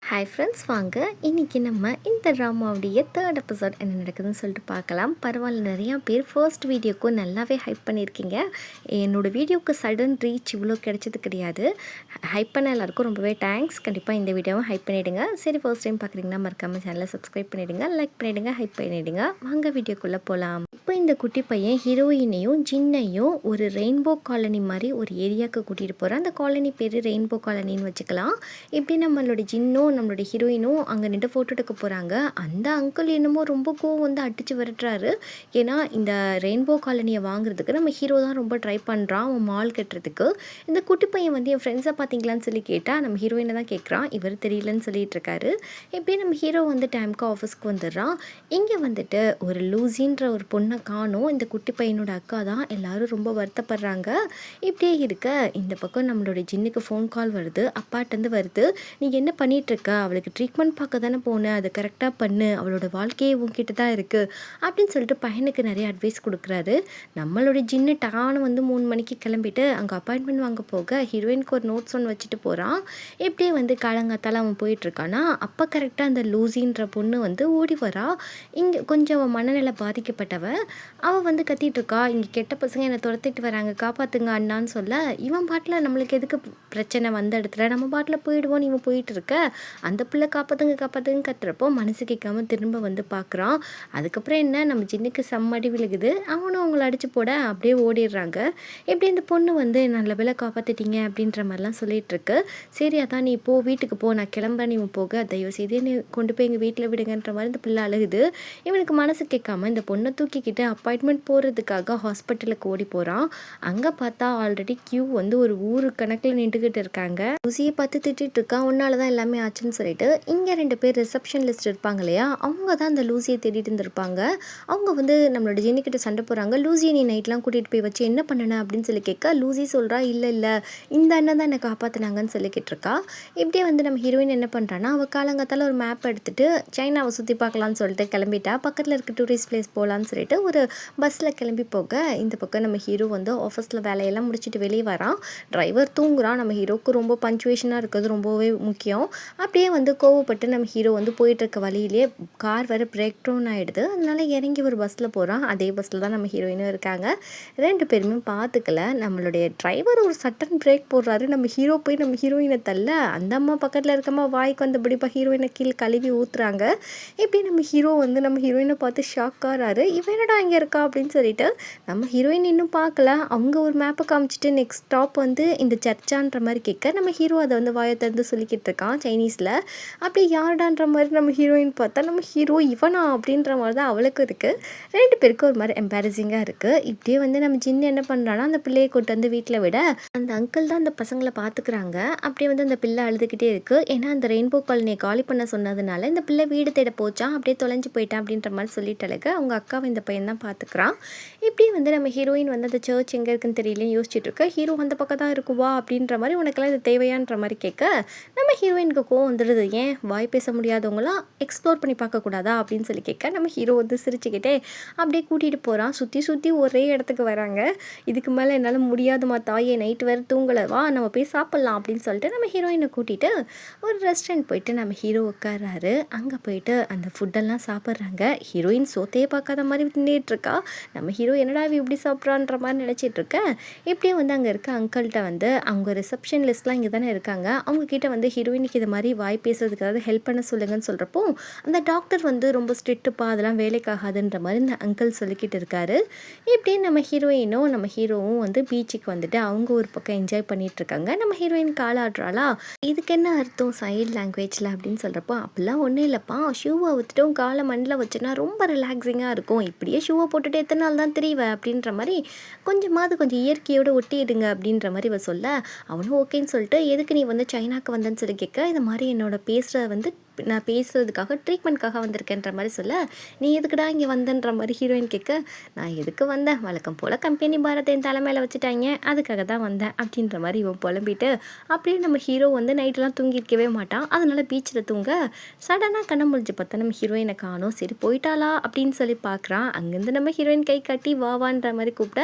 Hi friends, வாங்க இன்றைக்கி நம்ம இந்த ட்ராமாவுடைய தேர்ட் எபிசோட் என்ன நடக்குதுன்னு சொல்லிட்டு பார்க்கலாம். பரவாயில்ல, நிறையா பேர் ஃபர்ஸ்ட் வீடியோக்கும் நல்லாவே ஹைப் பண்ணியிருக்கீங்க. என்னோடய வீடியோவுக்கு சடன் ரீச் இவ்வளோ கிடைச்சது கிடையாது. ஹைப் பண்ண எல்லாருக்கும் ரொம்பவே தேங்க்ஸ். கண்டிப்பாக இந்த வீடியோவும் ஹைப் பண்ணிவிடுங்க. சரி, ஃபர்ஸ்ட் டைம் பார்க்குறீங்கன்னா மறக்காமல் சேனலை சப்ஸ்கிரைப் பண்ணிவிடுங்க, லைக் பண்ணிவிடுங்க, ஹைப் பண்ணிவிடுங்க. வாங்க வீடியோக்குள்ளே போகலாம். இப்போ இந்த குட்டி பையன் ஹீரோயினையும் ஜின்னையும் ஒரு ரெயின்போ காலனி மாதிரி ஒரு ஏரியாவுக்கு கூட்டிகிட்டு போகிறான். அந்த காலனி பேர் ரெயின்போ காலனின்னு வச்சுக்கலாம். இப்படி நம்மளோட ஜின்னும் நம்மளோட ஹீரோயினும் அங்கே நின்று ஃபோட்டோ எடுக்க போகிறாங்க. அந்த அங்கிள் என்னமோ ரொம்ப கோவம் வந்து அடித்து விரட்டுறாரு. ஏன்னா இந்த ரெயின்போ காலனியை வாங்குறதுக்கு நம்ம ஹீரோ தான் ரொம்ப ட்ரை பண்ணுறான், அவன் மால் கட்டுறதுக்கு. இந்த குட்டி பையன் வந்து என் ஃப்ரெண்ட்ஸை பார்த்தீங்களான்னு சொல்லி கேட்டால் நம்ம ஹீரோயினை தான் கேட்குறான். இவர் தெரியலன்னு சொல்லிட்டு இருக்காரு. இப்படியே நம்ம ஹீரோ வந்து டைமுக்கு ஆஃபீஸ்க்கு வந்துடுறான். இங்கே வந்துட்டு ஒரு லூசின்ற ஒரு பொண்ணை காணும். இந்த குட்டி பையனோட அக்கா தான். எல்லாரும் ரொம்ப வருத்தப்படுறாங்க. இப்படியே இருக்க இந்த பக்கம் நம்மளோட ஜின்னுக்கு ஃபோன் கால் வருது, அப்பாட்டேருந்து வருது. நீ என்ன பண்ணிகிட்ருக்க, அவளுக்கு ட்ரீட்மெண்ட் பார்க்க தானே போனேன், அதை கரெக்டாக பண்ணு, அவளோட வாழ்க்கையே உங்ககிட்ட தான் இருக்குது அப்படின்னு சொல்லிட்டு பையனுக்கு நிறைய அட்வைஸ் கொடுக்குறாரு. நம்மளோட ஜின்னு டான்னு வந்து 3 மணிக்கு கிளம்பிட்டு அங்கே அப்பாயின்மெண்ட் வாங்க போக ஹீரோயினுக்கு ஒரு நோட்ஸ் ஒன்று வச்சுட்டு போகிறான். இப்படியே வந்து காலங்காத்தால் அவன் போயிட்டுருக்கானா, அப்போ கரெக்டாக அந்த லூசின்ற பொண்ணு வந்து ஓடி வரா. இங்கே கொஞ்சம் அவன் மனநிலை பாதிக்கப்பட்டவ. அவள் வந்து கத்திகிட்ருக்கா, இங்கே கெட்ட பசங்க என்னை துரத்திட்டு வராங்க, காப்பாற்றுங்க அண்ணான்னு சொல்ல, இவன் பாட்டில் நம்மளுக்கு எதுக்கு பிரச்சனை வந்த இடத்துல நம்ம பாட்டில் போயிடுவோன்னு இவன் போயிட்டு இருக்க, அந்த பிள்ளை காப்பாற்றுங்க கத்துறப்போ மனசு கேட்காம திரும்ப வந்து பார்க்குறான். அதுக்கப்புறம் என்ன, நம்ம ஜின்னுக்கு செம்மடி விழுகுது. அவனும் அவங்கள அடித்து போட அப்படியே ஓடிடுறாங்க. இப்படி இந்த பொண்ணு வந்து நல்ல வேலை காப்பாற்றிட்டீங்க அப்படின்ற மாதிரிலாம் சொல்லிகிட்ருக்கு. சரி, அதான் நீ போ, வீட்டுக்கு போ, நான் கிளம்புறேன், நீ போக தயவு செய்து நீ கொண்டு போய் எங்கள் வீட்டில் விடுங்கன்ற மாதிரி இந்த பிள்ளை அழுகுது. இவனுக்கு மனசு கேட்காம இந்த பொண்ணை தூக்கிக்கிட்டு அப்பாயின்மெண்ட் போகிறதுக்காக ஹாஸ்பிட்டலுக்கு ஓடி போகிறான். அங்கே பார்த்தா ஆல்ரெடி கியூ வந்து ஒரு ஊரு கணக்கில் நின்றுக்கிட்டு இருக்காங்க. ஊசியை பார்த்து திட்டிகிட்டு இருக்கான், உன்னால தான் எல்லாமே ஆச்சுன்னு சொல்லிட்டு. இங்கே 2 பேர் ரிசப்ஷன் லிஸ்ட் இருப்பாங்க இல்லையா, அவங்க தான் அந்த லூசியை தேடிட்டு இருந்திருப்பாங்க. அவங்க வந்து நம்மளோட ஜெனிக்கிட்ட சண்டை போகிறாங்க. லூசியை நீ நைட்லாம் கூட்டிகிட்டு போய் வச்சு என்ன பண்ணன அப்படின்னு சொல்லி கேட்க, லூசி சொல்கிறா, இல்லை இந்த அண்ணன் தான் என்னை காப்பாற்றினாங்கன்னு சொல்லிக்கிட்டு இருக்கா. இப்படியே வந்து நம்ம ஹீரோயின் என்ன பண்ணுறான்னா, அவள் காலங்காத்தால் ஒரு மேப் எடுத்துகிட்டு சைனாவை சுற்றி பார்க்கலான்னு சொல்லிட்டு கிளம்பிட்டா. பக்கத்தில் இருக்க டூரிஸ்ட் பிளேஸ் போகலான்னு சொல்லிட்டு ஒரு பஸ்ஸில் கிளம்பி போக இந்த பக்கம் நம்ம ஹீரோ வந்து ஆஃபீஸில் வேலையெல்லாம் முடிச்சுட்டு வெளியே வரான். டிரைவர் தூங்குறான். நம்ம ஹீரோவுக்கு ரொம்ப பஞ்சுவேஷனாக இருக்கிறது ரொம்பவே முக்கியம். அப்படியே வந்து கோவப்பட்டு நம்ம ஹீரோ வந்து போயிட்டுருக்க வழியிலே கார் வர பிரேக் டவுன் ஆகிடுது. அதனால இறங்கி ஒரு பஸ்ஸில் போகிறான். அதே பஸ்ஸில் தான் நம்ம ஹீரோயினும் இருக்காங்க. 2 பேருமே பார்த்துக்கல. நம்மளுடைய டிரைவர் ஒரு சட்டன் பிரேக் போடுறாரு. நம்ம ஹீரோ போய் நம்ம ஹீரோயினை தள்ள, அந்த அம்மா பக்கத்தில் இருக்கம்மா வாய்க்கு வந்தபடிப்பா ஹீரோயினை கீழே கழுவி ஊற்றுறாங்க. இப்படி நம்ம ஹீரோ வந்து நம்ம ஹீரோயினை பார்த்து ஷாக் ஆகிறாரு. இவனடா இங்கே இருக்கா அப்படின்னு சொல்லிட்டு நம்ம ஹீரோயின் இன்னும் பார்க்கல. அவங்க ஒரு மேப்பை காமிச்சிட்டு நெக்ஸ்ட் ஸ்டாப் வந்து இந்த சர்ச்சான்ற மாதிரி கேட்க, நம்ம ஹீரோ அதை வந்து வாயை திறந்து சொல்லிக்கிட்டு இருக்கான் சைனீஸில். அப்படி யாருடான்ற மாதிரி நம்ம ஹீரோயின் பார்த்தா, நம்ம ஹீரோ இவனா அப்படின்ற மாதிரி தான் அவளுக்கும் இருக்குது. 2 பேருக்கும் ஒரு மாதிரி எம்பாரசிங்காக இருக்குது. இப்படியே வந்து நம்ம ஜின்னு என்ன பண்ணுறான்னா, அந்த பிள்ளையை கொண்டு வந்து வீட்டில் விட அந்த அங்கிள் தான் அந்த பசங்களை பார்த்துக்கிறாங்க. அப்படியே வந்து அந்த பிள்ளை அழுதுகிட்டே இருக்குது. ஏன்னா அந்த ரெயின்போ காலனியை காலி பண்ண சொன்னதுனால இந்த பிள்ளை வீடு தேட போச்சான், அப்படியே தொலைஞ்சு போயிட்டான் அப்படின்ற மாதிரி சொல்லிட்டாளுக்கு. அவங்க அக்காவை இந்த பையன் தான் பார்த்துக்கிறான். இப்படியே வந்து நம்ம ஹீரோயின் வந்து அந்த சர்ச் எங்கே இருக்குன்னு தெரியலன்னு யோசிச்சுட்டு இருக்க. ஹீரோ அந்த பக்கம் தான் இருக்குவா அப்படின்ற மாதிரி, உனக்கெல்லாம் இது தேவையான்ற மாதிரி கேட்க, நம்ம ஹீரோயினுக்கு கோவம் வந்துடுது. ஏன் வாய் பேச முடியாதவங்களாம் எக்ஸ்ப்ளோர் பண்ணி பார்க்கக்கூடாதா அப்படின்னு சொல்லி கேட்க, நம்ம ஹீரோ வந்து சிரிச்சுக்கிட்டே அப்படியே கூட்டிகிட்டு போகிறான். சுற்றி ஒரே இடத்துக்கு வராங்க. இதுக்கு மேலே என்னால் முடியாதுமா தாயே, நைட்டு வேறு தூங்கலை, வா நம்ம போய் சாப்பிட்லாம் அப்படின்னு சொல்லிட்டு நம்ம ஹீரோயினை கூட்டிகிட்டு ஒரு ரெஸ்டாரண்ட் போயிட்டு நம்ம ஹீரோ உட்கார்றாரு. அங்கே போயிட்டு அந்த ஃபுட்டெல்லாம் சாப்பிட்றாங்க. ஹீரோயின் சோத்தையே பார்க்காத மாதிரி தின்னுட்டு இருக்கா. நம்ம ஹீரோ என்னடா இப்படி சாப்பிட்றான்ற மாதிரி நினச்சிட்டு இருக்க. இப்படியே வந்து அங்கே இருக்க அங்கிள்கிட்ட வந்து அவங்க ரிசப்ஷன் லிஸ்ட்லாம் இங்கே தானே இருக்காங்க, அவங்கக்கிட்ட வந்து ஹீரோயினுக்கு இது மாதிரி வாய் பேசுறதுக்கு ஏதாவது ஹெல்ப் பண்ண சொல்லுங்கன்னு சொல்கிறப்போ, அந்த டாக்டர் வந்து ரொம்ப ஸ்ட்ரிக்ட்டுப்பா, அதெல்லாம் வேலைக்காகாதுன்ற மாதிரி இந்த அங்கிள் சொல்லிக்கிட்டு இருக்காரு. இப்படியே நம்ம ஹீரோயினும் நம்ம ஹீரோவும் வந்து பீச்சுக்கு வந்துட்டு அவங்க ஒரு பக்கம் என்ஜாய் பண்ணிட்டு இருக்காங்க. நம்ம ஹீரோயின் காலாடுறாளா, இதுக்கு என்ன அர்த்தம் சைட் லாங்குவேஜில் அப்படின்னு சொல்கிறப்போ, அப்படிலாம் ஒன்றும் இல்லைப்பா, ஷூவை ஊற்றிட்டும் காலை மண்ணில் வச்சுன்னா ரொம்ப ரிலாக்ஸிங்காக இருக்கும், இப்படியே ஷூவை போட்டுட்டு எத்தனை நாள் தான் தெரியவேன் அப்படின்ற மாதிரி கொஞ்சம் இயற்கையோடு ஒட்டிடுங்க அப்படின்ற மாதிரி இவ சொல்ல, அவனும் ஓகேன்னு சொல்லிட்டு, எதுக்கு நீ வந்து சைனாக்கு வந்தேன்னு சொல்லி கேட்க, இது மாதிரி என்னோட பேசுகிற வந்து நான் பேசுகிறதுக்காக ட்ரீட்மெண்ட்காக வந்திருக்கேன்ற மாதிரி சொல்ல, நீ எதுக்குடா இங்கே வந்தன்ற மாதிரி ஹீரோயின் கேட்க, நான் எதுக்கு வந்தேன், வழக்கம் போல் கம்பெனி பாரத்தை என் தலைமையில் வச்சுட்டாங்க, அதுக்காக தான் வந்தேன் அப்படின்ற மாதிரி இவன் புலம்பிட்டு அப்படியே நம்ம ஹீரோ வந்து நைட்டெலாம் தூங்கியிருக்கவே மாட்டான். அதனால் பீச்சில் தூங்க சடனாக கண்ணை முழிச்சு பார்த்தா நம்ம ஹீரோயினை காணோம். சரி போயிட்டாளா அப்படின்னு சொல்லி பார்க்குறான். அங்கேருந்து நம்ம ஹீரோயின் கை காட்டி வாவான்ற மாதிரி கூப்பிட்ட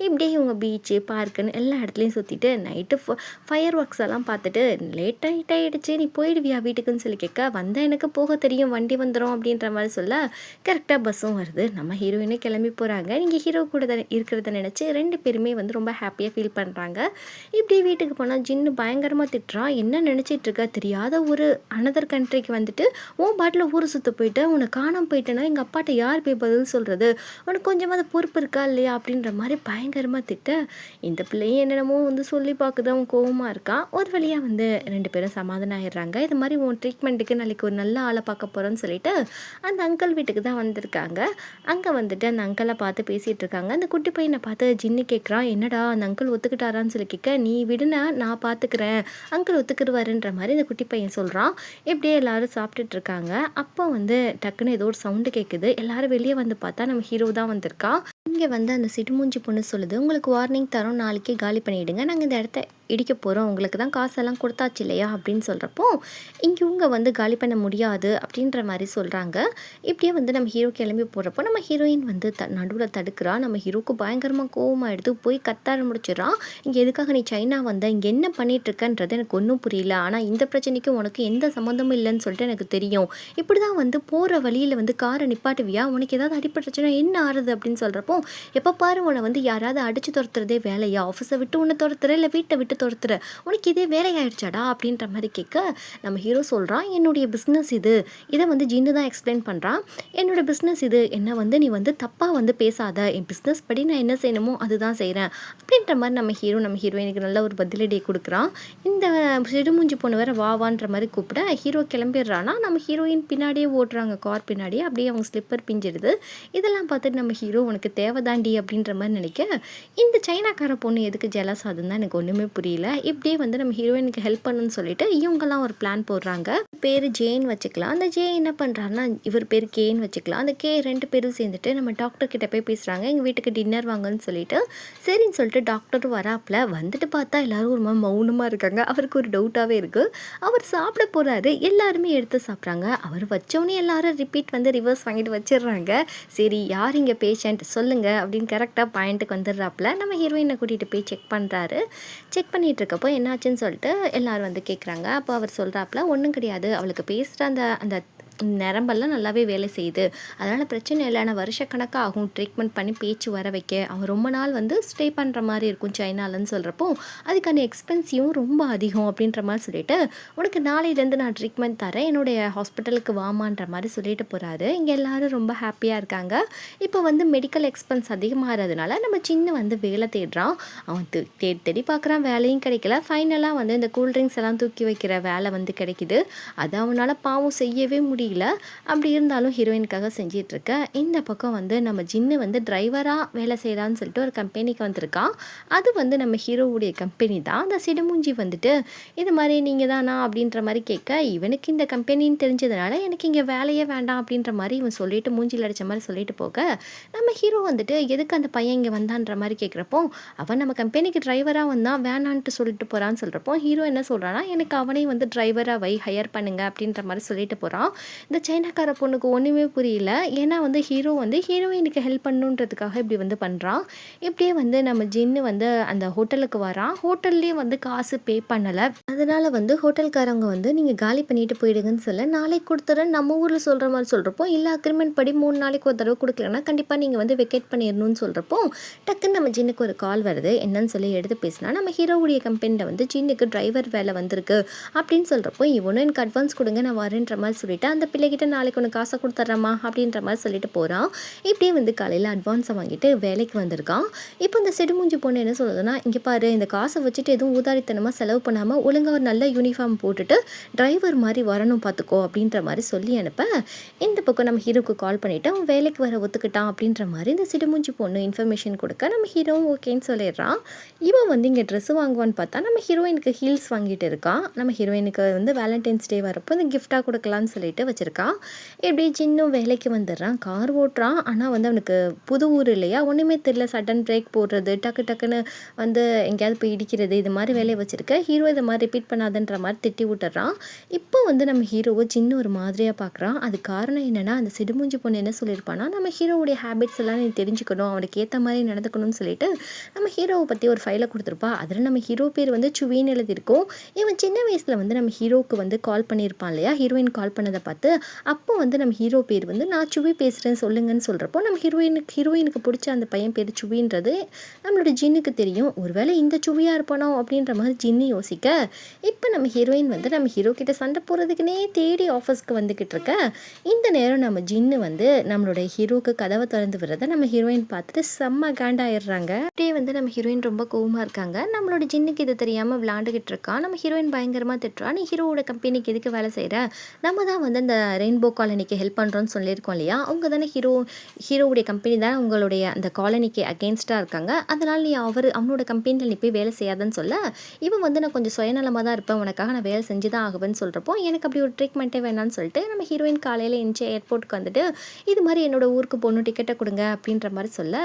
இப்படியே இவங்க பீச்சு பார்க்குன்னு எல்லா இடத்துலையும் சுற்றிட்டு நைட்டு ஃபயர் ஒர்க்ஸ் எல்லாம் பார்த்துட்டு லேட் ஆகிடுச்சு, நீ போயிடுவியா வீட்டுக்குன்னு சொல்லி கேட்க, வந்தால் எனக்கு போக தெரியும், வண்டி வந்துடும் அப்படின்ற மாதிரி சொல்ல கரெக்டாக பஸ்ஸும் வருது. நம்ம ஹீரோயினே கிளம்பி போகிறாங்க. நீங்கள் ஹீரோ கூட இருக்கிறத நினச்சி 2 பேருமே வந்து ரொம்ப ஹாப்பியாக ஃபீல் பண்ணுறாங்க. இப்படியே வீட்டுக்கு போனால் ஜின்னு பயங்கரமாக திட்டுறான். என்ன நினச்சிட்டு இருக்க, தெரியாத ஒரு அனதர் கண்ட்ரிக்கு வந்துட்டு உன் பாட்டில் ஊரை சுற்ற போயிட்டு உன்னை காணாமல் போயிட்டேன்னா எங்கள் அப்பாட்ட யார் போய் பதில் சொல்கிறது, உனக்கு கொஞ்சமாவது பொறுப்பு இருக்கா இல்லையா அப்படின்ற மாதிரி பயங்கரமாக திட்ட, இந்த பிள்ளையும் என்னென்னமோ வந்து சொல்லி பார்க்குது. அவன் கோவமாக இருக்கான். ஒரு வழியாக வந்து 2 பேரும் சமாதானம் ஆயிடுறாங்க. இது மாதிரி உன் ட்ரீட்மெண்ட்டுக்கு நாளைக்கு ஒரு நல்ல ஆளை பார்க்க போகிறோன்னு சொல்லிட்டு அந்த அங்கிள் வீட்டுக்கு தான் வந்திருக்காங்க. அங்கே வந்துட்டு அந்த அங்கிளை பார்த்து பேசிகிட்டு இருக்காங்க. அந்த குட்டி பையனை பார்த்து ஜின்னு கேட்குறான், என்னடா அந்த அங்கிள் ஒத்துக்கிட்டாரான்னு சொல்லி கேட்க, நீ விடுனா நான் பார்த்துக்கிறேன், அங்கிள் ஒத்துக்கிடுவாருன்ற மாதிரி இந்த குட்டி பையன் சொல்கிறான். இப்படியே எல்லோரும் சாப்பிட்டுட்டு இருக்காங்க. அப்போ வந்து டக்குன்னு ஏதோ ஒரு சவுண்டு கேட்குது. எல்லாரும் வெளியே வந்து பார்த்தா நம்ம ஹீரோ தான் வந்திருக்கான். இங்கே வந்து அந்த சிடுமூஞ்சி பொண்ணு சொல்லுது, உங்களுக்கு வார்னிங் தரோம், நாளைக்கே காலி பண்ணிவிடுங்க, நாங்கள் இந்த இடத்த இடிக்க போகிறோம், உங்களுக்கு தான் காசெல்லாம் கொடுத்தாச்சு இல்லையா அப்படின்னு சொல்கிறப்போ, இங்கே இவங்க வந்து காலி பண்ண முடியாது அப்படின்ற மாதிரி சொல்கிறாங்க. இப்படியே வந்து நம்ம ஹீரோ கிளம்பி போகிறப்போ நம்ம ஹீரோயின் வந்து நடுவில் தடுக்கிறா. நம்ம ஹீரோக்கு பயங்கரமாக கோவமாக எடுத்து போய் கத்தாட முடிச்சிடறான். இங்கே எதுக்காக நீ சைனா வந்த, இங்கே என்ன பண்ணிகிட்ருக்கன்றது எனக்கு ஒன்றும் புரியல, ஆனால் இந்த பிரச்சனைக்கும் உனக்கு எந்த சம்மந்தமும் இல்லைன்னு சொல்லிட்டு எனக்கு தெரியும், இப்படி தான் வந்து போகிற வழியில் வந்து காரை நிப்பாட்டுவியா, உனக்கு ஏதாவது அடிபட்டுச்சுன்னா என்ன ஆறுது அப்படின்னு சொல்கிறப்போ, எப்போ பாரு உன்னை வந்து யாராவது அடித்து துரத்துறதே வேலையா, ஆஃபீஸை விட்டு உன்னை துரத்துற இல்லை வீட்டை விட்டு துரத்துற, உனக்கு இதே வேலையாயிடுச்சாடா அப்படின்ற மாதிரி கேட்க நம்ம ஹீரோ சொல்கிறான், என்னுடைய பிஸ்னஸ் இது, இதை வந்து ஜின்னு தான் எக்ஸ்பிளைன் பண்ணுறான், என்னோடய பிஸ்னஸ் இது, என்ன வந்து நீ வந்து தப்பாக வந்து பேசாத, என் பிஸ்னஸ் படி நான் என்ன செய்யணுமோ அதுதான் செய்கிறேன் அப்படின்ற மாதிரி நம்ம ஹீரோயினுக்கு நல்ல ஒரு பதிலடி கொடுக்குறான். இந்த சிடுமூஞ்சி பொண்ணு வேறு வாவான்ற மாதிரி கூப்பிட ஹீரோ கிளம்பிடுறான்னா நம்ம ஹீரோயின் பின்னாடியே ஓட்டுறாங்க, கார் பின்னாடியே. அப்படியே அவங்க ஸ்லிப்பர் பிஞ்சிடுது. இதெல்லாம் பார்த்துட்டு நம்ம ஹீரோ உனக்கு தேவைதாண்டி அப்படின்ற மாதிரி நினைக்க, இந்த சைனாக்கார பொண்ணு எதுக்கு ஜெலஸ் ஆகுதுன்னு தான் எனக்கு ஒன்றுமே புரியல. இப்படியே வந்து நம்ம ஹீரோயினுக்கு ஹெல்ப் பண்ணுன்னு சொல்லிட்டு இவங்கெல்லாம் ஒரு பிளான் போடுறாங்க. பேர் ஜேன் வச்சுக்கலாம், அந்த ஜே என்ன பண்ணுறாருன்னா இவர் பேர் கேன்னு வச்சுக்கலாம். அந்த கே 2 பேரும் சேர்ந்துட்டு நம்ம டாக்டர் கிட்ட போய் பேசுகிறாங்க, எங்கள் வீட்டுக்கு டின்னர் வாங்கன்னு சொல்லிட்டு. சரின்னு சொல்லிட்டு டாக்டர் வராப்பில் வந்துட்டு பார்த்தா எல்லோரும் ஒரு மாதிரி மௌனமாக இருக்காங்க. அவருக்கு ஒரு டவுட்டாகவே இருக்குது. அவர் சாப்பிட போகிறாரு, எல்லாருமே எடுத்து சாப்பிட்றாங்க. அவர் வச்சோன்னே எல்லாரும் ரிப்பீட் வந்து ரிவர்ஸ் வாங்கிட்டு வச்சிடுறாங்க. சரி யார் இங்கே பேஷண்ட் சொல்லுங்கள் அப்படின்னு கரெக்டாக பாயிண்ட்டுக்கு வந்துடுறாப்புல. நம்ம ஹீரோயினை கூட்டிகிட்டு போய் செக் பண்ணுறாரு. செக் பண்ணிகிட்டு இருக்கப்போ என்னாச்சுன்னு சொல்லிட்டு எல்லோரும் வந்து கேட்குறாங்க. அப்போ அவர் சொல்கிறாப்புல, ஒன்றும் கிடையாது, அவளுக்கு பேசுகிற அந்த அந்த நரம்பெல்லாம் நல்லாவே வேலை செய்யுது, அதனால் பிரச்சனை இல்லை, நான் வருஷக்கணக்காக ஆகும் ட்ரீட்மெண்ட் பண்ணி பேச்சு வர வைக்க, அவன் ரொம்ப நாள் வந்து ஸ்டே பண்ணுற மாதிரி இருக்கும் சைனாலன்னு சொல்கிறப்போ அதுக்கான எக்ஸ்பென்சிவும் ரொம்ப அதிகம் அப்படின்ற மாதிரி சொல்லிட்டு, உனக்கு நாளையிலேருந்து நான் ட்ரீட்மெண்ட் தரேன், என்னுடைய ஹாஸ்பிட்டலுக்கு வாமான்ற மாதிரி சொல்லிட்டு போகிறாரு. இங்கே எல்லோரும் ரொம்ப ஹாப்பியாக இருக்காங்க. இப்போ வந்து மெடிக்கல் எக்ஸ்பென்ஸ் அதிகமாகிறதுனால நம்ம சின்ன வந்து வேலை தேடுறான். அவன் தேடி பார்க்குறான், வேலையும் கிடைக்கல. ஃபைனலாக வந்து இந்த கூல்ட்ரிங்க்ஸ் எல்லாம் தூக்கி வைக்கிற வேலை வந்து கிடைக்குது. அது அவனால் பாவம் செய்யவே முடியல. அப்படி இருந்தாலும் ஹீரோயினுக்காக செஞ்சிட்ருக்க. இந்த பக்கம் வந்து நம்ம ஜின்னு வந்து டிரைவராக வேலை செய்யலான்னு சொல்லிட்டு ஒரு கம்பெனிக்கு வந்திருக்கான். அது வந்து நம்ம ஹீரோவுடைய கம்பெனி தான். அந்த சிடுமூஞ்சி வந்துட்டு இது மாதிரி நீங்கள் தானா அப்படின்ற மாதிரி கேட்க, இவனுக்கு இந்த கம்பெனின்னு தெரிஞ்சதுனால எனக்கு இங்கே வேலையே வேண்டாம் அப்படின்ற மாதிரி இவன் சொல்லிட்டு மூஞ்சில் அடித்த மாதிரி சொல்லிட்டு போக, நம்ம ஹீரோ வந்துட்டு எதுக்கு அந்த பையன் இங்கே வந்தான்ற மாதிரி கேட்குறப்போ, அவன் நம்ம கம்பெனிக்கு டிரைவராக வந்தான், வேணான்ட்டு சொல்லிட்டு போகிறான்னு சொல்கிறப்போ ஹீரோ என்ன சொல்கிறான்னா, எனக்கு அவனையும் வந்து டிரைவராக ஹையர் பண்ணுங்க அப்படின்ற மாதிரி சொல்லிட்டு போகிறான். இந்த சைனாக்கார பொண்ணுக்கு ஒன்றுமே புரியல. ஏன்னா வந்து ஹீரோ வந்து ஹீரோயினுக்கு ஹெல்ப் பண்ணுன்றதுக்காக இப்படி வந்து பண்ணுறான். இப்படியே வந்து நம்ம ஜின்னு வந்து அந்த ஹோட்டலுக்கு வரான். ஹோட்டல்லேயே வந்து காசு பே பண்ணலை. அதனால் வந்து ஹோட்டல்காரங்க வந்து நீங்கள் காலி பண்ணிட்டு போயிடுங்கன்னு சொல்ல, நாளைக்கு கொடுத்துறேன் நம்ம ஊரில் சொல்கிற மாதிரி சொல்கிறப்போ, இல்லை அக்ரிமெண்ட் படி 3 நாளைக்கு ஒரு தடவை கொடுக்கலன்னா கண்டிப்பாக நீங்கள் வந்து வெக்கேட் பண்ணிடணும்னு சொல்கிறப்போ டக்குன்னு நம்ம ஜின்னுக்கு ஒரு கால் வருது. என்னன்னு சொல்லி எடுத்து பேசினா, நம்ம ஹீரோவுடைய கம்பெனியில் வந்து ஜின்னுக்கு டிரைவர் வேலை வந்திருக்கு அப்படின்னு சொல்கிறப்போ, இவனும் எனக்கு அட்வான்ஸ் கொடுங்க நான் வரேன்ற மாதிரி சொல்லிட்டு அந்த அந்த பிள்ளைகிட்ட நாளைக்கு உனக்கு காசை கொடுத்துட்றேம்மா அப்படின்ற மாதிரி சொல்லிட்டு போகிறான். இப்படியே வந்து காலையில் அட்வான்ஸை வாங்கிட்டு வேலைக்கு வந்திருக்கான். இப்போ இந்த சிடுமூஞ்சி பொண்ணு என்ன சொல்லுதுன்னா, இங்கே பாரு இந்த காசை வச்சுட்டு எதுவும் ஊதாரித்தனமாக செலவு பண்ணாமல் ஒழுங்காக ஒரு நல்ல யூனிஃபார்ம் போட்டுட்டு டிரைவர் மாதிரி வரணும் பார்த்துக்கோ அப்படின்ற மாதிரி சொல்லி அனுப்ப, இந்த பக்கம் நம்ம ஹீரோக்கு கால் பண்ணிவிட்டு அவன் வேலைக்கு வர ஒத்துக்கிட்டான் அப்படின்ற மாதிரி இந்த சிடுமூஞ்சி பொண்ணு இன்ஃபர்மேஷன் கொடுக்க நம்ம ஹீரோவும் ஓகேன்னு சொல்லிடுறான். இவன் வந்து இங்கே ட்ரெஸ்ஸு வாங்குவான்னு பார்த்தா நம்ம ஹீரோயினுக்கு ஹீல்ஸ் வாங்கிட்டு இருக்கான். நம்ம ஹீரோயினுக்கு வந்து வேலண்டைன்ஸ் டே வரப்போ இந்த கிஃப்டாக கொடுக்கலான்னு சொல்லிட்டு வச்சுருக்கான். எப்படி சின்னும் வேலைக்கு வந்துடுறான், கார் ஓட்டுறான். ஆனால் வந்து அவனுக்கு புது ஊர் இல்லையா, ஒன்றுமே தெரியல. சடன் பிரேக் போடுறது, டக்குன்னு வந்து எங்கேயாவது போய் இடிக்கிறது, இது மாதிரி வேலையை வச்சுருக்க ஹீரோ இதை மாதிரி ரிப்பீட் பண்ணாதுன்ற மாதிரி திட்டி விட்டுறான். இப்போ வந்து நம்ம ஹீரோவை சின்ன ஒரு மாதிரியாக பார்க்குறான். அது காரணம் என்னென்னா, அந்த சிடுமூஞ்சி பொண்ணு என்ன சொல்லியிருப்பான்னா, நம்ம ஹீரோவுடைய ஹேபிட்ஸ் எல்லாம் நீ தெரிஞ்சுக்கணும், அவனுக்கு ஏற்ற மாதிரி நடந்துக்கணும்னு சொல்லிட்டு நம்ம ஹீரோவை பற்றி ஒரு ஃபைலை கொடுத்துருப்பா. அதில் நம்ம ஹீரோ பேர் வந்து சுவின்னு எழுதியிருக்கோம். இவன் சின்ன வயசில் வந்து நம்ம ஹீரோவுக்கு வந்து கால் பண்ணியிருப்பான் இல்லையா, ஹீரோயின் கால் பண்ணதை பார்த்து. அப்போ வந்து நம்ம ஹீரோ பேர் வந்து நான் சுவி பேசுகிறேன் சொல்லுங்கன்னு சொல்கிறப்போ நம்ம ஹீரோயினுக்கு பிடிச்ச அந்த பையன் பேர் சுவின்றது நம்மளோட ஜின்னுக்கு தெரியும். ஒருவேளை இந்த சுவியாக இருப்பானோ அப்படின்ற மாதிரி ஜின்னு யோசிக்க, இப்போ நம்ம ஹீரோயின் வந்து நம்ம ஹீரோ கிட்ட சண்டை போகிறதுக்குனே தேடி ஆஃபீஸ்க்கு வந்துக்கிட்டு இருக்க. இந்த நேரம் நம்ம ஜின்னு வந்து நம்மளோட ஹீரோக்கு கதவை திறந்து விடுறத நம்ம ஹீரோயின் பார்த்துட்டு செம்ம காண்டாயிடுறாங்க. அப்படியே வந்து நம்ம ஹீரோயின் ரொம்ப கோவமாக இருக்காங்க. நம்மளோட ஜின்னுக்கு இது தெரியாமல் விளாண்டுக்கிட்டு இருக்கான். நம்ம ஹீரோயின் பயங்கரமாக திட்டுறா, நீ ஹீரோவோட கம்பெனிக்கு எதுக்கு வேலை செய்கிற, நம்ம தான் வந்து அந்த ரெயின்போ காலனிக்கு ஹெல்ப் பண்ணுறோன்னு சொல்லியிருக்கோம் இல்லையா, அவங்க தானே ஹீரோவுடைய கம்பெனி தான் உங்களுடைய அந்த காலனிக்கு அகெயின்ஸ்டாக இருக்காங்க, அதனால் நீ அவனோட கம்பெனியில் நீ போய் வேலை செய்யாதுன்னு சொல்ல, இவன் வந்து நான் கொஞ்சம் சுயநலமாக தான் இருப்பேன், உனக்காக நான் வேலை செஞ்சு தான் ஆகுவேன்னு சொல்கிறப்போ எனக்கு அப்படி ஒரு ட்ரீட்மெண்ட்டே வேணான்னு சொல்லிட்டு நம்ம ஹீரோயின் காலையில் எஞ்சி ஏர்போர்ட்டுக்கு வந்துட்டு இது மாதிரி என்னோட ஊருக்கு போகணும், டிக்கெட்டை கொடுங்க அப்படின்ற மாதிரி சொல்ல,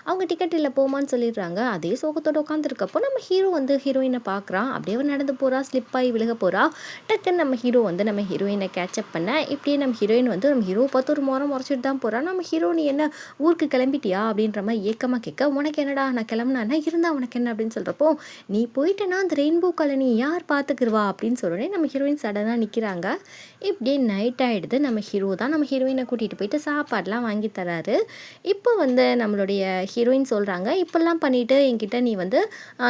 அவங்க டிக்கெட் இல்லை போமான்னு சொல்லிடுறாங்க. அதே சோகத்தோடு உட்காந்துருக்கப்போ நம்ம ஹீரோ வந்து ஹீரோயினை பார்க்குறான். அப்படியே நடந்து போகிறா, ஸ்லிப்பாகி விலக போகிறா. டக்குன்னு நம்ம ஹீரோ வந்து நம்ம ஹீரோயினை கேட்சப் பண்ண, இப்படியே நம்ம ஹீரோயின் வந்து நம்ம ஹீரோவை பார்த்து ஒரு முறைச்சிட்டு தான் போகிறான். நம்ம ஹீரோ நீ என்ன ஊருக்கு கிளம்பிட்டியா அப்படின்ற மாதிரி ஏக்கமாக கேட்க, உனக்கு என்னடா நான் கிளம்புனா இருந்தால் உனக்கு என்ன அப்படின்னு சொல்கிறப்போ, நீ போயிட்டேன்னா அந்த ரெயின்போ காலனி யார் பார்த்துக்குருவா அப்படின்னு சொல்கிறோன்னே நம்ம ஹீரோயின் சடனாக நிற்கிறாங்க. இப்படியே நைட் ஆகிடுது. நம்ம ஹீரோ தான் நம்ம ஹீரோயினை கூட்டிகிட்டு போயிட்டு சாப்பாடெலாம் வாங்கி தராரு. இப்போ வந்து நம்மளுடைய ஹீரோயின் சொல்கிறாங்க, இப்போல்லாம் பண்ணிவிட்டு என்கிட்ட நீ வந்து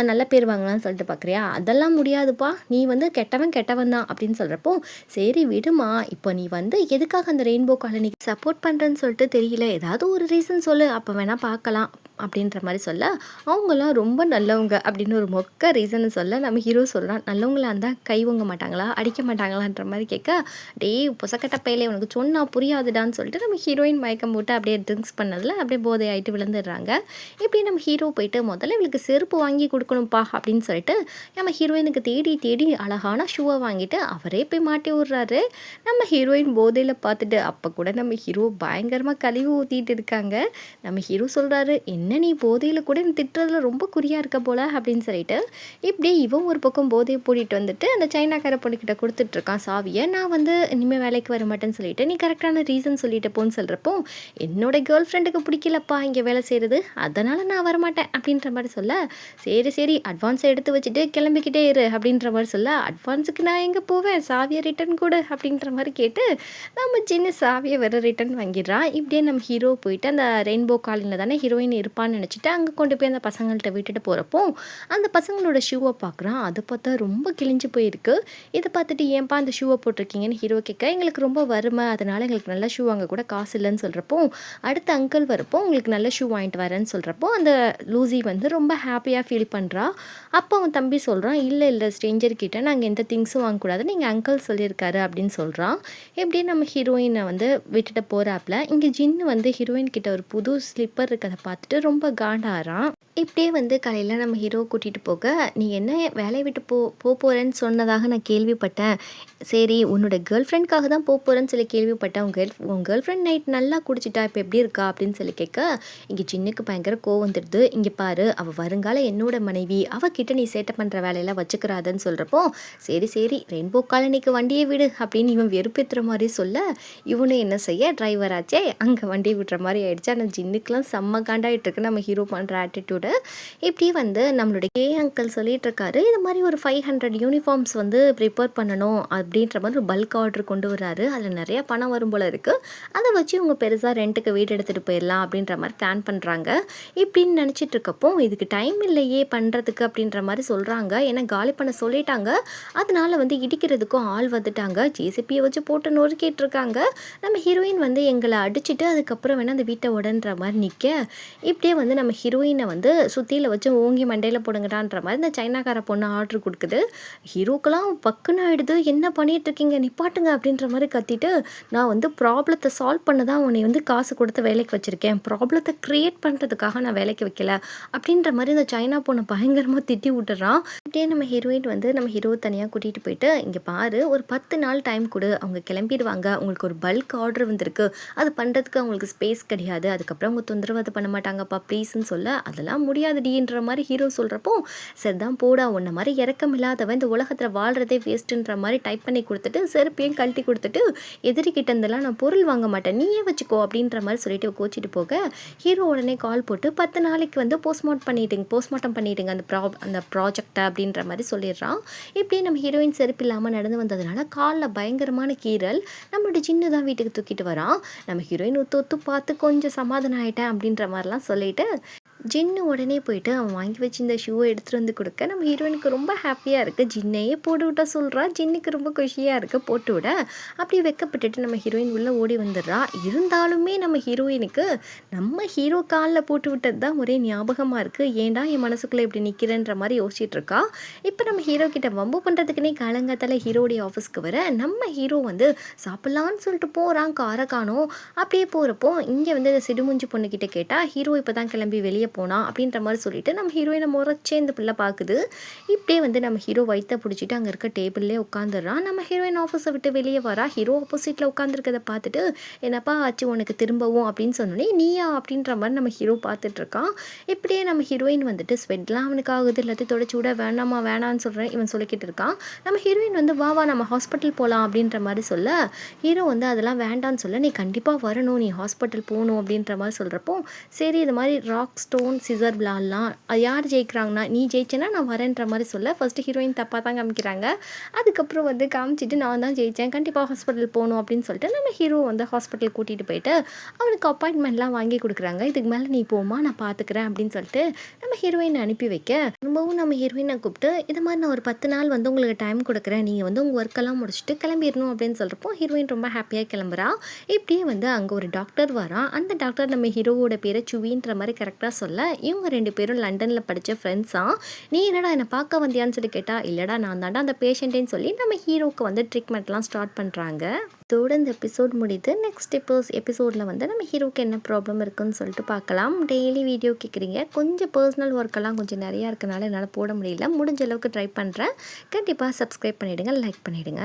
நல்ல பேர் வாங்கலாம்னு சொல்லிட்டு பார்க்குறியா, அதெல்லாம் முடியாதுப்பா, நீ வந்து கெட்டவன் தான் அப்படின்னு சொல்கிறப்போ, சரி விடுமா, இப்போ நீ வந்து எதுக்காக அந்த ரெயின்போ காலனிக்கு சப்போர்ட் பண்ணுறேன்னு சொல்லிட்டு தெரியல, ஏதாவது ஒரு ரீசன் சொல்லு, அப்போ வேணால் பார்க்கலாம் அப்படின்ற மாதிரி சொல்ல, அவங்களாம் ரொம்ப நல்லவங்க அப்படின்னு ஒரு மொக்க ரீசனை சொல்ல நம்ம ஹீரோ சொல்கிறான், நல்லவங்களா இருந்தால் கை வாங்க மாட்டாங்களா, அடிக்க மாட்டாங்களான்ற மாதிரி கேட்க, டேய் பொசக்கட்ட பையிலே உனக்கு சொன்னால் புரியாதுடான்னு சொல்லிட்டு நம்ம ஹீரோயின் மயக்கம் போட்டு அப்படியே ட்ரிங்க்ஸ் பண்ணதில் அப்படியே போதை ஆகிட்டு விழுந்துடுறாங்க. இப்படி நம்ம ஹீரோ போயிட்டு முதல்ல இவளுக்கு செருப்பு வாங்கி கொடுக்கணும்ப்பா அப்படின்னு சொல்லிட்டு நம்ம ஹீரோயினுக்கு தேடி அழகான ஷூவை வாங்கிட்டு அவரே போய் மாட்டி விட்றாரு. நம்ம ஹீரோயின் போதையில் பார்த்துட்டு அப்போ கூட நம்ம ஹீரோ பயங்கரமாக கழிவு ஊற்றிட்டு இருக்காங்க. நம்ம ஹீரோ சொல்கிறாரு, என்ன நீ போதையில் கூட நீ திட்டுறதுல ரொம்ப குறியாக இருக்க போல அப்படின்னு சொல்லிட்டு இப்படி இவன் ஒரு பக்கம் போதையை போட்டிட்டு வந்துட்டு அந்த சைனாக்கார பொண்ணுக்கிட்ட கொடுத்துட்ருக்கான் சாவியை. நான் வந்து இனிமேல் வேலைக்கு வர மாட்டேன்னு சொல்லிட்டு நீ கரெக்டான ரீசன் சொல்லிட்டு போன்னு சொல்கிறப்போ, என்னோட கேர்ள் ஃப்ரெண்டுக்கு பிடிக்கலப்பா இங்கே வேலை செய்கிறது, அதனால் நான் வரமாட்டேன் அப்படின்ற மாதிரி சொல்ல, சரி அட்வான்ஸை எடுத்து வச்சுட்டு கிளம்பிக்கிட்டே இரு அப்படின்ற மாதிரி சொல்ல, அட்வான்ஸுக்கு நான் எங்கே போவேன், சாவியை ரிட்டன் கொடு அப்படின்ற மாதிரி கேட்டு நம்ம சின்ன சாவியை வேறு ரிட்டன் வாங்கிடுறான். இப்படியே நம்ம ஹீரோ போயிட்டு அந்த ரெயின்போ காலனியில் தானே ஹீரோயின் இருப்பான்னு நினச்சிட்டு அங்கே கொண்டு போய் அந்த பசங்கள்கிட்ட விட்டுட்டு போகிறப்போ அந்த பசங்களோட ஷூவை பார்க்குறான். அதை பார்த்தா ரொம்ப கிழிஞ்சு போயிருக்கு. இதை பார்த்துட்டு ஏன்பா அந்த ஷூவை போட்டிருக்கீங்கன்னு ஹீரோ கேட்க, எங்களுக்கு ரொம்ப வறுமை, அதனால் எங்களுக்கு நல்ல ஷூ வாங்க கூட காசு இல்லைன்னு சொல்கிறப்போ, அடுத்த அங்கிள் வரப்போ உங்களுக்கு நல்ல ஷூ வாங்கிட்டு வரேன்னு சொல்கிறப்போ அந்த லூசி வந்து ரொம்ப ஹாப்பியாக ஃபீல் பண்ணுறா. அப்போ அவன் தம்பி சொல்கிறான், இல்லை ஸ்ட்ரேஞ்சர் கிட்ட நாங்கள் எந்த திங்ஸும் வாங்கக்கூடாது, நீங்கள் அங்கிள் சொல்லியிருக்காரு அப்படின்னு சொல்கிறான். எப்படியே நம்ம ஹீரோயினை வந்து விட்டுட்டு போகிறாப்புல. இங்கே ஜின்னு வந்து ஹீரோயின் கிட்ட ஒரு புது ஸ்லிப்பர் இருக்கிறத பார்த்துட்டு ரொம்ப காண்டாகிறான். இப்படியே வந்து காலையில் நம்ம ஹீரோ கூட்டிகிட்டு போக, நீ என்ன வேலையை விட்டு போகிறேன்னு சொன்னதாக நான் கேள்விப்பட்டேன், சரி உன்னோட கேர்ள் ஃப்ரெண்ட்காக தான் போகிறேன்னு சொல்லி கேள்விப்பட்டேன், உன் கேர்ள் ஃப்ரெண்ட் நைட் நல்லா குடிச்சிட்டா, இப்போ எப்படி இருக்கா அப்படின்னு சொல்லி கேட்க, இங்கே சின்னுக்கு பயங்கர கோவம் வந்துடுது. இங்கே பாரு, அவள் வருங்கால என்னோட மனைவி, அவகிட்ட நீ சேட்டை பண்ணுற வேலையெல்லாம் வச்சுக்கிறாதுன்னு சொல்கிறப்போ, சரி ரெயின்போ காலனிக்கு வண்டியை விடு அப்படின்னு இவன் வெறுப்பேற்றுற மாதிரி சொல்ல, இவனு என்ன செய்ய டிரைவர் ஆச்சே அங்கே வண்டியை விடுற மாதிரி ஆயிடுச்சு. ஆனால் ஜின்னுக்கெலாம் செம்ம காண்டாயிட்டு இருக்கு நம்ம ஹீரோ பண்ணுற ஆட்டிடியூட் எபிசோடு. இப்படியே வந்து நம்மளுடைய அங்கிள் சொல்லிட்டு இருக்காரு, இது மாதிரி ஒரு 500 யூனிஃபார்ம்ஸ் வந்து ப்ரிப்பேர் பண்ணணும் அப்படின்ற மாதிரி ஒரு பல்க் ஆர்டர் கொண்டு வராரு. அதில் நிறைய பணம் வரும் போல இருக்குது. அதை வச்சு இவங்க பெருசாக ரெண்ட்டுக்கு வீடு எடுத்துகிட்டு போயிடலாம் அப்படின்ற மாதிரி பிளான் பண்ணுறாங்க. இப்படின்னு நினச்சிட்டு இருக்கப்போ இதுக்கு டைம் இல்லையே பண்ணுறதுக்கு அப்படின்ற மாதிரி சொல்கிறாங்க. ஏன்னா காலி பண்ண சொல்லிட்டாங்க. அதனால வந்து இடிக்கிறதுக்கும் ஆள் வந்துட்டாங்க. ஜேசிபியை வச்சு போட்டு நொறுக்கிட்டு இருக்காங்க. நம்ம ஹீரோயின் வந்து எங்களை அடிச்சுட்டு அதுக்கப்புறம் வேணால் அந்த வீட்டை உடன்ற மாதிரி நிற்க, இப்படியே வந்து நம்ம ஹீரோயினை வந்து சுற்றியில் வச்சு ஓங்கி மண்டையில் போடுங்கடான்ற மாதிரி இந்த சைனாக்கார பொண்ணு ஆர்டர் கொடுக்குது. ஹீரோக்கெல்லாம் பக்குன்னு ஆகிடுது. என்ன பண்ணிட்டு இருக்கீங்க, நிப்பாட்டுங்க அப்படின்ற மாதிரி கத்திட்டு, நான் வந்து ப்ராப்ளத்தை சால்வ் பண்ண தான் உன்னை வந்து காசு கொடுத்து வேலைக்கு வச்சுருக்கேன், ப்ராப்ளத்தை க்ரியேட் பண்ணுறதுக்காக நான் வேலைக்கு வைக்கல அப்படின்ற மாதிரி இந்த சைனா பொண்ணை பயங்கரமாக திட்டி விட்டுறான். இப்படியே நம்ம ஹீரோயின் வந்து நம்ம ஹீரோ தனியாக கூட்டிகிட்டு போயிட்டு, இங்கே பாரு ஒரு 10 நாள் டைம் கொடு, அவங்க கிளம்பிடுவாங்க, உங்களுக்கு ஒரு பல்க் ஆர்டர் வந்திருக்கு, அது பண்ணுறதுக்கு அவங்களுக்கு ஸ்பேஸ் கிடையாது, அதுக்கப்புறம் அவங்க தொந்தரவு அதை பண்ண மாட்டாங்கப்பா ப்ளீஸ்ன்னு சொல்ல, அதெல்லாம் முடியாதுடின்ற மாதிரி ஹீரோ சொல்கிறப்போ, சரிதான் போடா, உன்ன மாதிரி இறக்கம் இல்லாதவன் இந்த உலகத்தில் வாழ்கிறதே வேஸ்ட்டுன்ற மாதிரி டைப் பண்ணி கொடுத்துட்டு செருப்பையும் கழட்டி கொடுத்துட்டு, எதிரிக்கிட்ட இருந்தெல்லாம் நான் பொருள் வாங்க மாட்டேன், நீயே வச்சுக்கோ அப்படின்ற மாதிரி சொல்லிட்டு கோச்சிட்டு போக, ஹீரோ உடனே கால் போட்டு 10 நாளைக்கு வந்து போஸ்ட்மார்ட்டம் பண்ணிவிடுங்க அந்த ப்ராஜெக்டை அப்படின்ற மாதிரி சொல்லிடுறான். இப்படியே நம்ம ஹீரோயின் செருப்பு இல்லாமல் நடந்து வந்ததுனால காலில் பயங்கரமான கீறல். நம்மளோட ஜின்னு தான் வீட்டுக்கு தூக்கிட்டு வரான். நம்ம ஹீரோயின் ஒத்து பார்த்து கொஞ்சம் சமாதானம் ஆகிட்டேன் அப்படின்ற மாதிரிலாம் சொல்லிட்டு, ஜின்னு உடனே போயிட்டு அவன் வாங்கி வச்சிருந்த ஷூவை எடுத்துகிட்டு வந்து கொடுக்க, நம்ம ஹீரோயினுக்கு ரொம்ப ஹாப்பியாக இருக்குது. ஜின்னையே போட்டு விட்டா சொல்கிறா. ஜின்னுக்கு ரொம்ப குஷியாக இருக்குது போட்டு விட. அப்படியே வெக்கப்பட்டுட்டு நம்ம ஹீரோயின் உள்ளே ஓடி வந்துடுறா. இருந்தாலுமே நம்ம ஹீரோயினுக்கு நம்ம ஹீரோ காலில் போட்டு விட்டது தான் ஒரே ஞாபகமாக இருக்குது. ஏன்டா என் மனசுக்குள்ளே இப்படி நிற்கிறேன்ற மாதிரி யோசிச்சுட்டு இருக்கா. இப்போ நம்ம ஹீரோ கிட்ட வம்பு பண்ணுறதுக்குனே காலங்காத்தால ஹீரோடைய ஆஃபீஸ்க்கு வர, நம்ம ஹீரோ வந்து சாப்பிட்லான்னு சொல்லிட்டு போகிறான். காரை காணோம். அப்படியே போகிறப்போ இங்கே வந்து இந்த சிடுமுஞ்சி பொண்ணுக்கிட்ட கேட்டால், ஹீரோ இப்போ தான் கிளம்பி வெளியே போனா அப்படின்ற மாதிரி சொல்லிட்டு நம்ம ஹீரோயினை முறைச்சே இந்த பிள்ளை பார்க்குது. இப்படியே வந்து நம்ம ஹீரோ வயிற்ற பிடிச்சிட்டு அங்கே இருக்க டேபிள்லேயே உட்காந்துடுறான். நம்ம ஹீரோயின் ஆஃபீஸை விட்டு வெளியே வரா. ஹீரோ ஆப்போசிட்டில் உட்காந்துருக்கதை பார்த்துட்டு, என்னப்பா ஆச்சு உனக்கு திரும்பவும் அப்படின்னு சொன்னோன்னே, நீயா அப்படின்ற மாதிரி நம்ம ஹீரோ பார்த்துட்ருக்கான். இப்படியே நம்ம ஹீரோயின் வந்துட்டு ஸ்வெட்லாம் அவனுக்கு ஆகுது, எல்லாத்தையும் தொடச்சி விட வேணான்னு சொல்கிறேன் இவன் சொல்லிக்கிட்டு இருக்கான். நம்ம ஹீரோயின் வந்து வா நம்ம ஹாஸ்பிட்டல் போகலாம் அப்படின்ற மாதிரி சொல்ல, ஹீரோ வந்து அதெல்லாம் வேண்டான்னு சொல்ல, நீ கண்டிப்பாக வரணும், நீ ஹாஸ்பிட்டல் போகணும் அப்படின்ற மாதிரி சொல்கிறப்போ, சரி இது மாதிரி ராக் ஸ்டோன் சிசர் விளாட்லாம், அது யார் ஜெயிக்கிறாங்கன்னா நீ ஜெயிச்சேன்னா நான் வரேன்ற மாதிரி சொல்ல, ஃபஸ்ட்டு ஹீரோயின் தப்பாக தான் காமிக்கிறாங்க. அதுக்கப்புறம் வந்து காமிச்சிட்டு நான் தான் ஜெயித்தேன், கண்டிப்பாக ஹாஸ்பிட்டல் போகணும் அப்படின்னு சொல்லிட்டு நம்ம ஹீரோ வந்து ஹாஸ்பிட்டல் கூட்டிகிட்டு போயிட்டு அவனுக்கு அப்பாயின்மெண்ட்லாம் வாங்கி கொடுக்குறாங்க. இதுக்கு மேலே நீ போமா, நான் பார்த்துக்கிறேன் அப்படின்னு சொல்லிட்டு நம்ம ஹீரோயினை அனுப்பி வைக்க, ரொம்பவும் நம்ம ஹீரோயினை கூப்பிட்டு இது மாதிரி நான் ஒரு 10 நாள் வந்து உங்களுக்கு டைம் கொடுக்குறேன், நீங்கள் வந்து உங்கள் ஒர்க்கெல்லாம் முடிச்சுட்டு கிளம்பிடணும் அப்படின்னு சொல்கிறப்போ ஹீரோயின் ரொம்ப ஹாப்பியாக கிளம்புறா. இப்படியே வந்து அங்கே ஒரு டாக்டர் வரான். அந்த டாக்டர் நம்ம ஹீரோவோட பேரை சுவின்ற மாதிரி கரெக்டாக சொல்ல, இவங்க 2 பேரும் லண்டனில் படித்த ஃப்ரெண்ட்ஸா. நீ என்னடா என்னை பார்க்க வந்தியான்னு சொல்லி கேட்டால், இல்லைடா நான் தாண்டா அந்த பேஷண்ட்டேன்னு சொல்லி நம்ம ஹீரோவுக்கு வந்து ட்ரீட்மெண்ட்லாம் ஸ்டார்ட் பண்ணுறாங்க. இதோடு இந்த எபிசோட் முடியுது. நெக்ஸ்ட் எபிசோடில் வந்து நம்ம ஹீரோவுக்கு என்ன ப்ராப்ளம் இருக்குன்னு சொல்லிட்டு பார்க்கலாம். டெய்லி வீடியோ கேட்குறீங்க, கொஞ்சம் பர்சனல் ஒர்க்கெல்லாம் கொஞ்சம் நிறையா இருக்கனால என்னால் போட முடியல. முடிஞ்ச அளவுக்கு ட்ரை பண்ணுறேன். கண்டிப்பாக சப்ஸ்கிரைப் பண்ணிவிடுங்க, லைக் பண்ணிவிடுங்க.